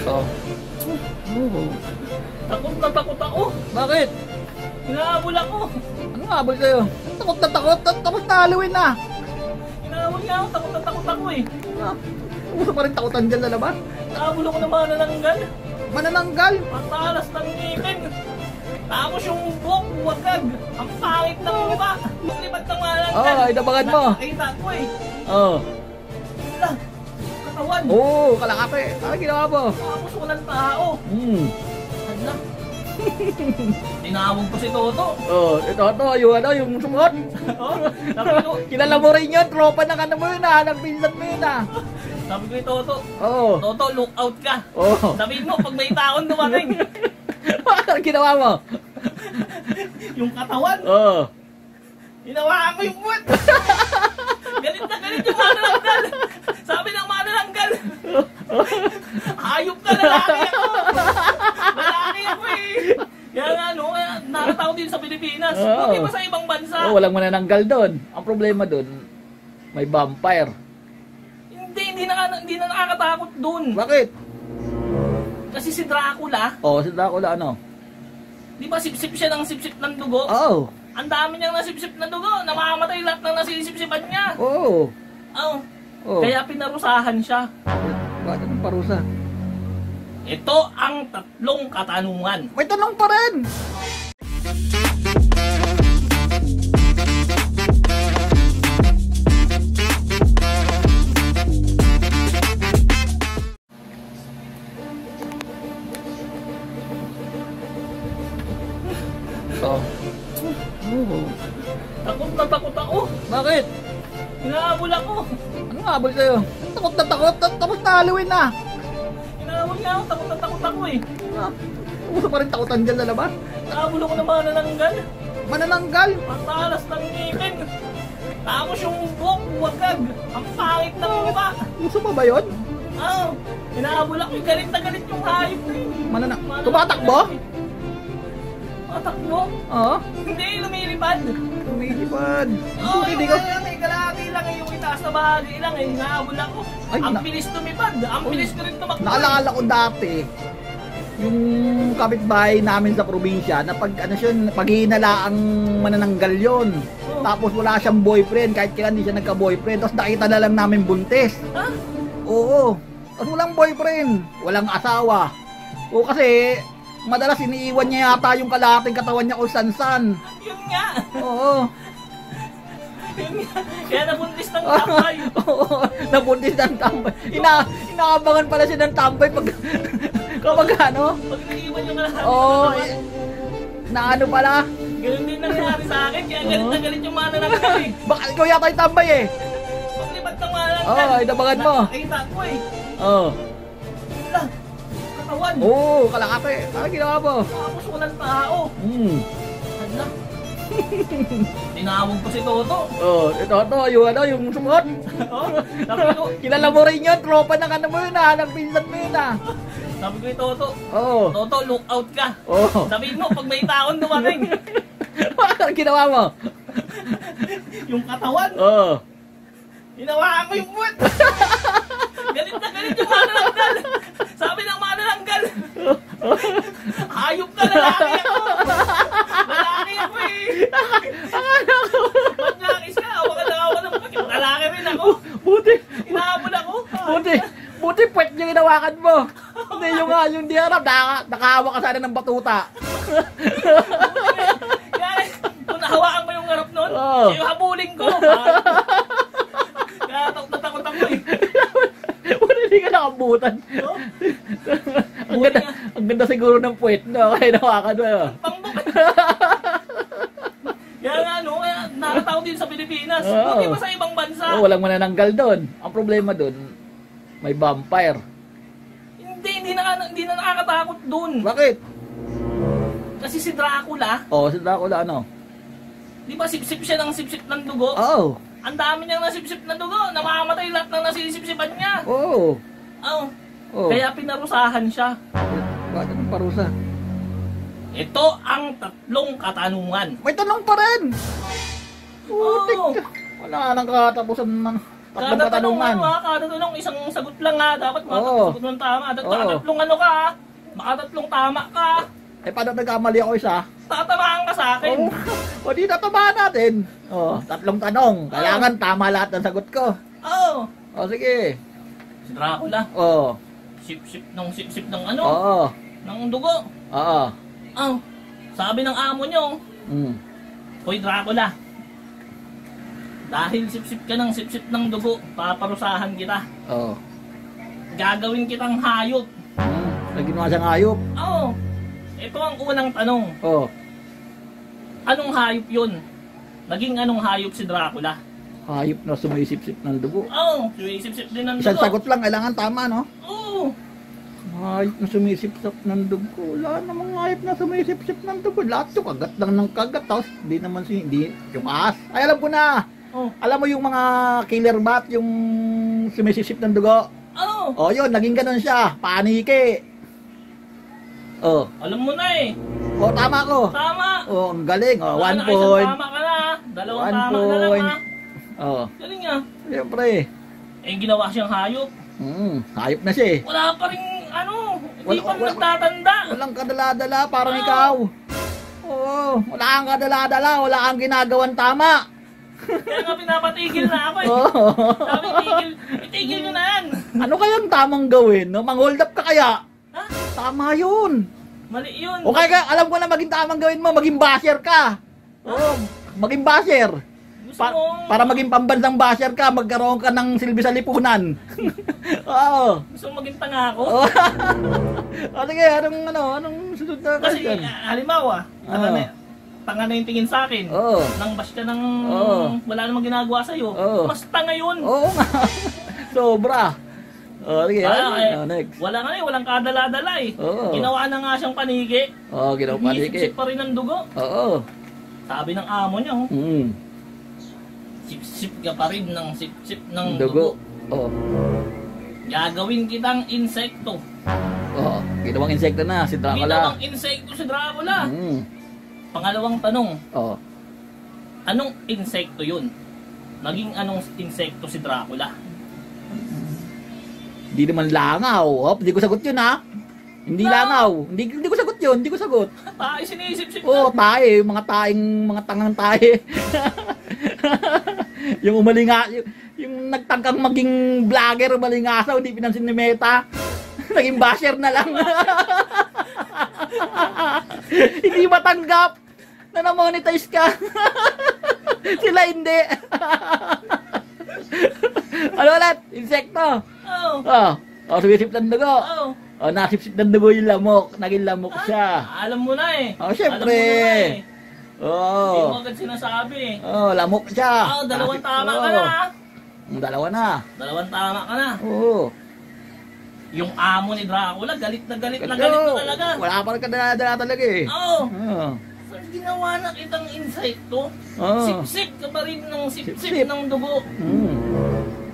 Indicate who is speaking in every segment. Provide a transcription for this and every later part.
Speaker 1: Oh. Oo.
Speaker 2: Takot na takot ako.
Speaker 1: Bakit?
Speaker 2: Hinahabol ako.
Speaker 1: Ano nga habol sa'yo? Takot na takot. Tapos na Halloween na.
Speaker 2: Hinahabol nga ako. Takot na takot ako eh.
Speaker 1: Uso pa rin takutan dyan na labas.
Speaker 2: Hinahabol ako ng manananggal.
Speaker 1: Manananggal.
Speaker 2: Patalas ng ngipin. Tapos yung buhok, wagag. Ang pangit ng mukha. Paglipad ng manananggal.
Speaker 1: Oh, inabangan mo.
Speaker 2: Nakita ko eh.
Speaker 1: Oh.
Speaker 2: Wala. Katawan.
Speaker 1: Oo, kalakate. Ano ginawa mo?
Speaker 2: Tapos walang tao. Hala. Tinawag ko si Toto.
Speaker 1: Oh, ito, yung sumunod.
Speaker 2: Oh, sabi ko,
Speaker 1: Kilala mo rin yun, tropa ng ano mo yun ah, ng pinsan mo yun ah.
Speaker 2: sabi ko ni Toto,
Speaker 1: Oo.
Speaker 2: Toto, look out ka.
Speaker 1: Oo.
Speaker 2: Sabihin mo, pag may taon dumating,
Speaker 1: Ano ginawa mo?
Speaker 2: yung katawan,
Speaker 1: Oo.
Speaker 2: hinawakan ko yung buwan. Galit na galit yung manananggal. Sabi ng manananggal, hayop ka, lalaki ako. Lalaki ako eh. Kaya nga no, nakataw din sa Pilipinas.
Speaker 1: Oo.
Speaker 2: Hindi ba sa ibang bansa?
Speaker 1: Oh, walang manananggal doon. Ang problema doon, may vampire.
Speaker 2: Hindi na nakakatakot dun.
Speaker 1: Bakit?
Speaker 2: Kasi si Dracula,
Speaker 1: Oh, si Dracula ano?
Speaker 2: di ba sipsip siya ng sipsip ng dugo?
Speaker 1: Oh.
Speaker 2: Ang dami niyang nasipsip na dugo, namamatay lahat ng nasisipsipan niya.
Speaker 1: Oo.
Speaker 2: Oh.
Speaker 1: Oh.
Speaker 2: Kaya pinarusahan siya.
Speaker 1: Bakit anong parusa?
Speaker 2: Ito ang tatlong katanungan.
Speaker 1: May tanong pa rin! Oh. Oo.
Speaker 2: Takot na takot ako.
Speaker 1: Bakit?
Speaker 2: Hinahabol ako.
Speaker 1: Ano nga habol sa'yo? Takot na takot. Tapos na Halloween na.
Speaker 2: Hinahabol nga ako. Takot na takot ako eh.
Speaker 1: Uso pa rin takutan dyan na labas.
Speaker 2: Hinahabol ako ng manananggal.
Speaker 1: Manananggal.
Speaker 2: Patalas ng ngipin. Tapos yung buhok, wagag. Ang pangit ng mukha.
Speaker 1: Uso pa ba yun?
Speaker 2: Oh, hinahabol ako. Galit na galit yung hayop na yun.
Speaker 1: Tumatakbo?
Speaker 2: Tumatakbo?
Speaker 1: Oo.
Speaker 2: Hindi, lumilipad.
Speaker 1: Lumilipad.
Speaker 2: Oo,
Speaker 1: Hindi
Speaker 2: yung
Speaker 1: ko.
Speaker 2: may kalahati lang eh, yung itaas na bahagi lang eh, hinahabol ako.
Speaker 1: Ay,
Speaker 2: Ang bilis tumipad, ang bilis ko rin tumakbo.
Speaker 1: Naalala ko dati, yung kapitbahay namin sa probinsya, na pag ano siya, pag hinalaang manananggal yun.
Speaker 2: Oh.
Speaker 1: Tapos wala siyang boyfriend, kahit kailan hindi siya nagka-boyfriend. Tapos nakita na lang namin buntis.
Speaker 2: Ha?
Speaker 1: Oo. Tapos walang boyfriend, walang asawa. O kasi, madalas iniiwan niya yata yung kalahating katawan niya kung san-san.
Speaker 2: Yun nga.
Speaker 1: Oo.
Speaker 2: Yun nga. Kaya nabuntis ng tambay.
Speaker 1: Oo, nabuntis ng tambay. Inaabangan pala siya ng tambay pag kapag ano.
Speaker 2: Pag naiiwan yung kalahati ng
Speaker 1: Oo,
Speaker 2: katawan.
Speaker 1: na ano pala.
Speaker 2: Ganun din nangyari sa akin, kaya galit na galit yung manananggal eh.
Speaker 1: Baka ikaw yata yung tambay eh.
Speaker 2: Paglipad ng manananggal.
Speaker 1: Oo, inabangan mo.
Speaker 2: Nakita ko eh.
Speaker 1: Oo.
Speaker 2: Wala. Katawan.
Speaker 1: Oo, kalakate. Ano ginawa mo?
Speaker 2: Tapos walang tao. Hala. Tinawag ko si Toto.
Speaker 1: Oh, ito, yung sumunod.
Speaker 2: Oh, sabi ko,
Speaker 1: Kilala mo rin yun, tropa ng ano mo yun ah, ng pinsan mo yun ah.
Speaker 2: sabi ko ni Toto,
Speaker 1: Oo.
Speaker 2: Toto, look out ka.
Speaker 1: Oo.
Speaker 2: Sabihin mo, pag may taon dumating,
Speaker 1: Ano ginawa mo?
Speaker 2: yung katawan,
Speaker 1: Oo.
Speaker 2: hinawakan ko yung buwan. Galit na galit yung manananggal. Sabi ng manananggal, hayop ka, lalaki ako. Lalaki ako eh. Magnakis ka, awa ka ng pakit. Lalaki rin ako.
Speaker 1: Buti,
Speaker 2: Hinahabol ako.
Speaker 1: buti puwet yung inawakan mo. Hindi yung nga, yung di harap, nakahawa ka sana ng batuta.
Speaker 2: Kaya, kung nahawakan mo yung harap nun,
Speaker 1: Oo.
Speaker 2: yung habulin ko. Kaya takot ako eh.
Speaker 1: Buti hindi ka nakabutan.
Speaker 2: No?
Speaker 1: Ang ganda siguro ng puwet, no? Kaya inawakan mo.
Speaker 2: Pangbok. Kaya nga no, kaya nakataw din sa Pilipinas.
Speaker 1: Oo.
Speaker 2: Hindi ba sa ibang bansa?
Speaker 1: Oh, walang manananggal doon. Ang problema doon, may vampire.
Speaker 2: Hindi na nakakatakot dun.
Speaker 1: Bakit?
Speaker 2: Kasi si Dracula,
Speaker 1: Oh, si Dracula ano?
Speaker 2: di ba sipsip siya ng sipsip ng dugo?
Speaker 1: Oh.
Speaker 2: Ang dami niyang nasipsip na dugo, namamatay lahat ng nasisipsipan niya.
Speaker 1: Oh.
Speaker 2: Oh.
Speaker 1: Oh.
Speaker 2: Kaya pinarusahan siya.
Speaker 1: Bakit anong parusa?
Speaker 2: Ito ang tatlong katanungan.
Speaker 1: May tanong pa rin.
Speaker 2: Oh.
Speaker 1: Wala nang katapusan ng Tatlong
Speaker 2: Kada tanong
Speaker 1: katanungan.
Speaker 2: kada tanong isang sagot lang ha. Dapat
Speaker 1: Oo.
Speaker 2: makasagot mo ng tama. Tatlong ano ka ha. Makatatlong tama ka.
Speaker 1: Eh, paano nagkamali ako isa?
Speaker 2: Tatamaan ka sa akin.
Speaker 1: O, di natamaan natin. Tatlong tanong. Kailangan tama lahat ng sagot ko.
Speaker 2: Oo.
Speaker 1: O, sige.
Speaker 2: Si Dracula.
Speaker 1: O,
Speaker 2: Sip-sip ng ano.
Speaker 1: oo.
Speaker 2: Ng dugo.
Speaker 1: Oo.
Speaker 2: Sabi ng amo nyo.
Speaker 1: Mm.
Speaker 2: Hoy Dracula. Dahil sip-sip ka ng sip-sip ng dugo, paparusahan kita.
Speaker 1: Oo.
Speaker 2: Gagawin kitang hayop.
Speaker 1: Ginawa siyang hayop.
Speaker 2: Oo. Ito ang unang tanong.
Speaker 1: Oo.
Speaker 2: Anong hayop yun? Naging anong hayop si Dracula?
Speaker 1: Hayop na sumisip-sip ng dugo.
Speaker 2: Oo. Sip-sip din ng dugo.
Speaker 1: Isang sagot lang, kailangan tama, no?
Speaker 2: Oo.
Speaker 1: Hayop na sumisip-sip ng dugo. Wala namang hayop na sumisip-sip ng dugo. Lahat yung kagat lang ng kagat. Tapos, hindi naman hindi yung ahas. Ay, alam ko na.
Speaker 2: Oh.
Speaker 1: Alam mo yung mga killer bat, yung sumisip-sip ng dugo?
Speaker 2: Oo.
Speaker 1: Yun, naging ganun siya. Paniki.
Speaker 2: Alam mo na eh.
Speaker 1: Tama ko.
Speaker 2: Tama.
Speaker 1: Ang galing. 1
Speaker 2: Isang
Speaker 1: point.
Speaker 2: tama ka na. Dalawang
Speaker 1: 1
Speaker 2: tama ka lang
Speaker 1: point.
Speaker 2: ha. Galing nga.
Speaker 1: Siyempre.
Speaker 2: Ginawa siyang hayop.
Speaker 1: Hayop na siya eh.
Speaker 2: Wala pa rin ano. Hindi pa
Speaker 1: Wala-
Speaker 2: nagtatanda.
Speaker 1: Walang kadala-dala, parang ikaw. Wala kang kadala-dala, wala kang ginagawan tama.
Speaker 2: Kaya nga pinapatigil na ako eh. Sabi, itigil nyo na yan.
Speaker 1: Ano kayang tamang gawin? No? Mang-hold up ka kaya?
Speaker 2: Ha?
Speaker 1: Tama yun.
Speaker 2: Mali yun.
Speaker 1: O kaya alam ko na maging tamang gawin mo, maging basher ka. Maging basher.
Speaker 2: Gusto mo,
Speaker 1: Para maging pambansang basher ka, magkaroon ka ng silbi sa lipunan.
Speaker 2: gusto mo maging tanga ako?
Speaker 1: Sige, anong sunod na
Speaker 2: Kasi
Speaker 1: question?
Speaker 2: halimbawa, tanga na yung tingin sa akin. Nang bash ka ng wala namang ginagawa sa'yo. Mas tanga yun.
Speaker 1: Oo nga. Sobra. Sige, next.
Speaker 2: Wala nga eh, walang kadala-dala eh. Ginawa na nga siyang paniki.
Speaker 1: Ginawa paniki.
Speaker 2: Sip-sip pa rin ng dugo. Sabi ng amo niya, sip-sip ka pa rin ng sip-sip ng dugo. Gagawin kitang insekto.
Speaker 1: Ginawang insekto na si Dracula.
Speaker 2: Ginawang insekto si Dracula. Pangalawang tanong. Anong insekto yun? Naging anong insekto si Dracula?
Speaker 1: Hindi naman langaw. Hindi ko sagot yun ha. Hindi langaw. Hindi ko sagot yun. Hindi ko sagot.
Speaker 2: Tayo sinisip-sip
Speaker 1: tae. Mga tangang tae. Yung umalinga, yung nagtangkang maging vlogger, umalingasaw, hindi pinansin ni Meta. Naging basher na lang. Hindi matanggap na na-monetize ka. Sila hindi. Ano ulit? Insekto. Sumisip ng dugo. Nasipsip ng dugo yung lamok. Naging lamok siya.
Speaker 2: Alam mo na eh.
Speaker 1: Siyempre.
Speaker 2: Hindi mo agad sinasabi.
Speaker 1: Lamok siya.
Speaker 2: Dalawang tama ka na.
Speaker 1: Dalawa na.
Speaker 2: Dalawang tama ka na. Yung amo ni Dracula, galit na galit na talaga.
Speaker 1: Wala pa rin kadala-dala talaga eh.
Speaker 2: So, ginawa na kitang insekto. Sip-sip ka pa rin ng sip-sip ng dugo.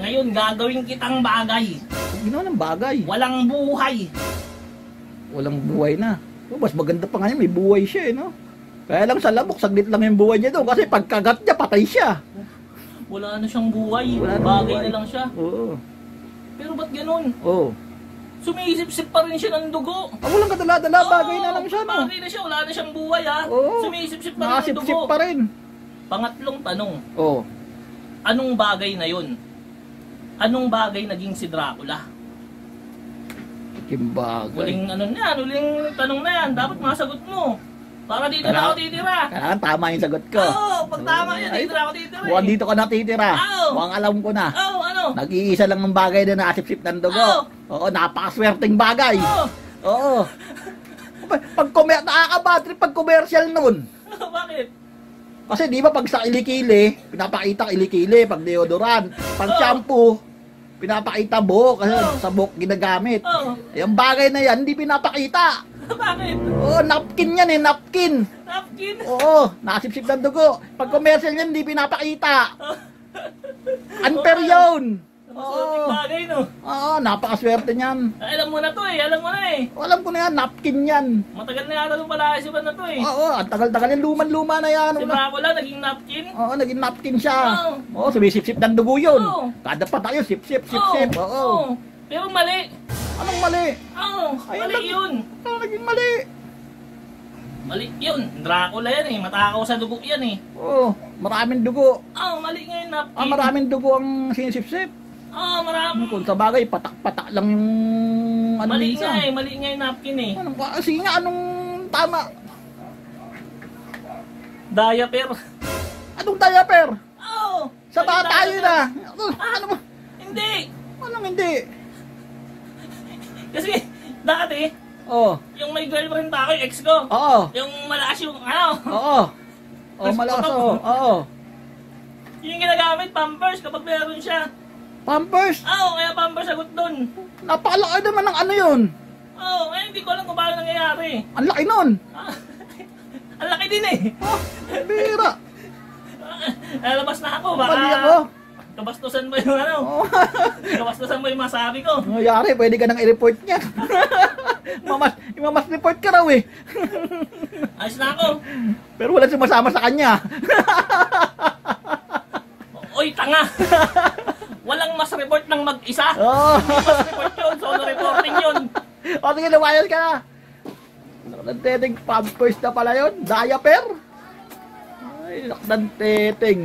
Speaker 2: Ngayon, gagawin kitang bagay.
Speaker 1: Ginawa ng bagay.
Speaker 2: Walang buhay.
Speaker 1: Walang buhay na. Mas maganda pa nga niya, may buhay siya eh, no? Kaya lang sa lamok, saglit lang yung buhay niya doon. Kasi pagkagat niya, patay siya.
Speaker 2: Wala na siyang buhay.
Speaker 1: Bagay
Speaker 2: Bagay na lang siya. Pero ba't ganun? Sumisip-sip pa rin siya ng dugo.
Speaker 1: Walang kadala-dala, bagay na lang siya, no?
Speaker 2: Bagay na siya, wala na siyang buhay ha. Sumisip-sip pa rin ng
Speaker 1: Nakasip-sip
Speaker 2: dugo.
Speaker 1: pa rin.
Speaker 2: Pangatlong tanong. Anong bagay na yun? Anong bagay naging si Dracula?
Speaker 1: Yung bagay.
Speaker 2: Huling tanong na yan. Dapat masagot mo. Para dito na ako titira.
Speaker 1: Kailangan tama yung sagot ko.
Speaker 2: Pag tama yan, dito na ako titira.
Speaker 1: Mukhang dito ka natitira. Mukhang alam ko na.
Speaker 2: Ano?
Speaker 1: Nag-iisa lang ng bagay na nakasip-sip ng dugo. Napakaswerteng bagay. Pag nakakabad trip pag commercial nun.
Speaker 2: Bakit?
Speaker 1: Kasi di ba pag sa kilikili, pinapakita kilikili, pag deodorant, pag shampoo, pinapakita buhok, kasi sa buhok ginagamit. Yung bagay na yan, hindi pinapakita.
Speaker 2: Bakit?
Speaker 1: Napkin yan eh, napkin.
Speaker 2: Napkin?
Speaker 1: Nakasip-sip ng dugo. Pag commercial yan, hindi pinapakita. Unfair yun.
Speaker 2: Masorting bagay, no?
Speaker 1: Oo, napakaswerte niyan.
Speaker 2: Alam mo na to eh, alam mo na eh.
Speaker 1: Alam ko na yan, napkin yan.
Speaker 2: Matagal na yata itong palaisipan na to eh.
Speaker 1: Oo, ang tagal-tagal yung luman-luma na yan.
Speaker 2: Si Dracula, naging napkin.
Speaker 1: Oo, naging napkin siya.
Speaker 2: Oo.
Speaker 1: Oo, sumisip-sip ng dugo yun.
Speaker 2: Oo.
Speaker 1: Kada patayo, sip-sip, sip-sip. Oo.
Speaker 2: Pero mali.
Speaker 1: Anong mali?
Speaker 2: Oo, mali yun.
Speaker 1: Ano naging mali?
Speaker 2: Mali yun. Dracula yan eh, matakaw sa dugo yan eh.
Speaker 1: Oo, maraming dugo.
Speaker 2: Oo, mali nga yung napkin.
Speaker 1: Maraming dugo ang sinisip-sip.
Speaker 2: Oo, marami.
Speaker 1: Kung sa bagay, patak-patak lang yung ano
Speaker 2: Mali
Speaker 1: minsan.
Speaker 2: nga eh, mali nga yung napkin eh.
Speaker 1: Sige nga, anong tama?
Speaker 2: Diaper.
Speaker 1: Anong diaper?
Speaker 2: Oo.
Speaker 1: Sa
Speaker 2: mali
Speaker 1: bata
Speaker 2: diaper.
Speaker 1: yun ah. Ano ba?
Speaker 2: Hindi.
Speaker 1: Anong hindi?
Speaker 2: Kasi dati, yung may girlfriend pa ako, yung ex ko.
Speaker 1: Oo.
Speaker 2: Yung malakas yung ano.
Speaker 1: Oo. Oo, malakas oo. Oo.
Speaker 2: Yung ginagamit, Pampers, kapag meron siya.
Speaker 1: Pampers?
Speaker 2: Oo, kaya Pampers sagot dun.
Speaker 1: Napakalaki naman ng ano yun.
Speaker 2: Oo, kaya hindi ko alam kung paano nangyayari.
Speaker 1: Ang laki nun.
Speaker 2: Ang laki din eh.
Speaker 1: Bira.
Speaker 2: Lalabas na ako, baka
Speaker 1: Mali ako.
Speaker 2: kabastusan mo yung ano. Kabastusan mo yung masabi ko.
Speaker 1: Nangyari, pwede ka nang i-report niya. Imamas report ka raw eh.
Speaker 2: Ayos na ako.
Speaker 1: Pero wala sumasama sa kanya.
Speaker 2: Oy, tanga! Walang mas report ng mag-isa.
Speaker 1: Oo.
Speaker 2: Mas report yun, solo reporting yun.
Speaker 1: O sige, lumayas ka na. Nagteteng Pampers na pala yun. Diaper. Ay, nakdan teteng.